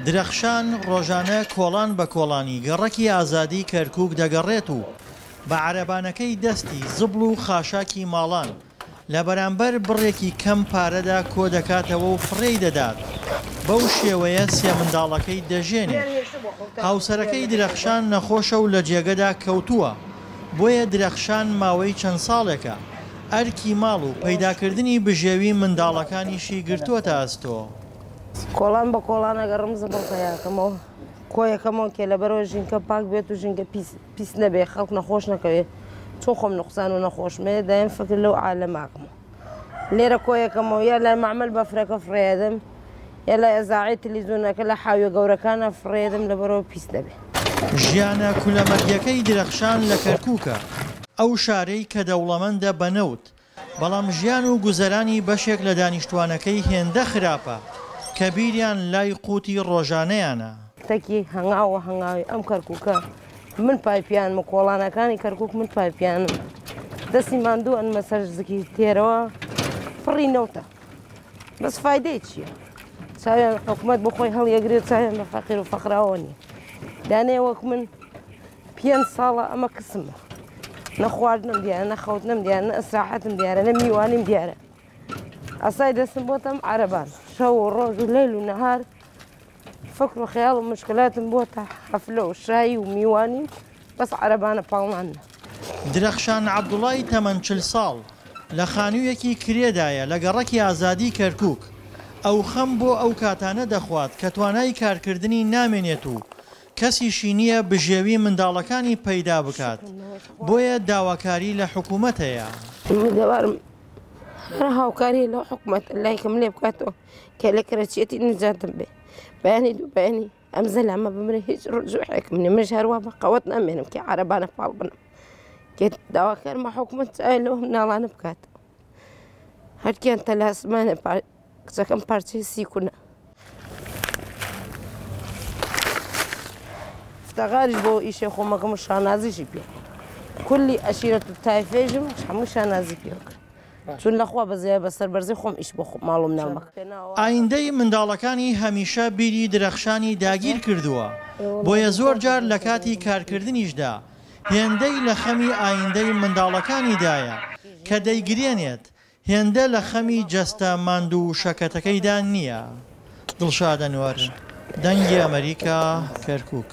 درەخشان ڕۆژانە کۆڵان بە کۆڵانی گەڕەکی ئازادی کەرکووک دەگەڕێت و بە عەرەبانەکەی دەستی زبڵ و خاشاکی ماڵان لە بەرامبەر بڕێکی کەم پارەدا کۆ دەکاتەوە و فڕێی دەدات. بەو شێوەیە سێ منداڵەکەی دەژێنێت. هاوسەرەکەی درەخشان نەخۆشە و لە جێگەدا کەوتووە، بۆیە درەخشان ماوەی چەند ساڵێکە ئەرکی ماڵ و پەیداکردنی بژێوی منداڵەکانیشی گرتووەتە ئەستۆ. کۆڵان بە کۆڵان ئەگەڕم زبڵقەیەکەمەوە کۆیەکەمەوە کێ لەبەرەوە ژینکە پاک بێت و ژینکە پیس نەبێ خەڵک نەخۆش نەکەوێت چۆن خۆم نقصان و نەخۆشمێ دایم فکر لەو عالەماکەمەوە لێرە کۆیەکەمەوە یا لای معمەل بە فرەکە فڕێدەم یا لای ئەزاعی تەلەڤیزیۆنەکە لە حاویە گەورەکانە فڕێدەم لەبەرەوە پیس نەبێ. ژیانە کولەمەرگیەکەی درەخشان لە کەرکووکە، ئەو شارەی کە دەوڵەمەندە بەنەوت، بەڵام ژیان و گوزەرانی بەشێک لە دانیشتوانەکەی هێندە خراپە کە بیریان لای قوتی ڕۆژانەیانە. تەکی هەنگاوە هەنگاوی ئەم کەرکووکە من پایپیانم کۆڵانەکانی کەرکووک من پایپیانم دەستی ماندوو ئەنمە سەرزکی تێرەوە پڕی نەوتە بەس فایدەی چییە؟ چاویان حکوومەت بخۆی هەڵیەگرێت چاویان بە فەقیر و فەقراوە نیە. دانێ وەک من 5 ساڵە ئەمە کسمە نە خواردنم دیارە نە خەوتنم دیارە نە ئەسراحەتم دیارە نە میوانیم دیارە. ئەسای دەستم بۆتەم عەرەبان شەو و ڕۆژ و لەیل و نەهار فکر و خەیاڵ و مشکلاتم بۆتە حەفلە و شایی و میوانی بەس عەرەبانە پاڵنانە. درەخشان عەبدوڵای تەمەن 40 ساڵ لە خانوویەکی کرێدایە لە گەڕەکی ئازادی کەرکووک. ئەو خەم بۆ ئەو کاتانە دەخوات کە توانای کارکردنی نامێنێت و کەسیشی نییە بژێوی منداڵەکانی پەیدا بکات، بۆیە داواکاری لە حکوومەت هەیە. دەوارم هاوکاری لەو حکوومەت لایکەم لێ بکاتەوە کە لە کەرەچێتی نجاتم بێ بەیانی دوو بەیانی ئەم زەلامە بمرە هیچ ڕجوعێکم نیە منش هەروە بە قەوەت نامێنم کە عەرەبانە پاڵ بنم کە داواکارمە حکوومەت چای لەو مناڵانە بکاتەوە هەرکیان تەلاسمانە کچەکەم پارچەی سیکوونە. فتەغاریش بۆ ئیشێ خۆمەکەم و شانازیشی پێ کولی ئەشیرەت و تایفێژم هەموو شانازی پێوەکرد چون لەخوا بەزێ بەسەر بەرزی خۆم ئیش بۆ ماڵم نامەکە. ئایندەی منداڵەکانی هەمیشە بیری درەخشانی داگیر کردووە، بۆیە زۆر جار لە کاتی کارکردنیشدا هێندەی لە خەمی ئایندەی منداڵەکانیدایە کە دەیگرێنێت، هێندە لە خەمی جەستە ماندوو شەکەتەکەیدا نییە. دڵشاد ئەنوەر، دەنگی ئەمریکا، کەرکووک.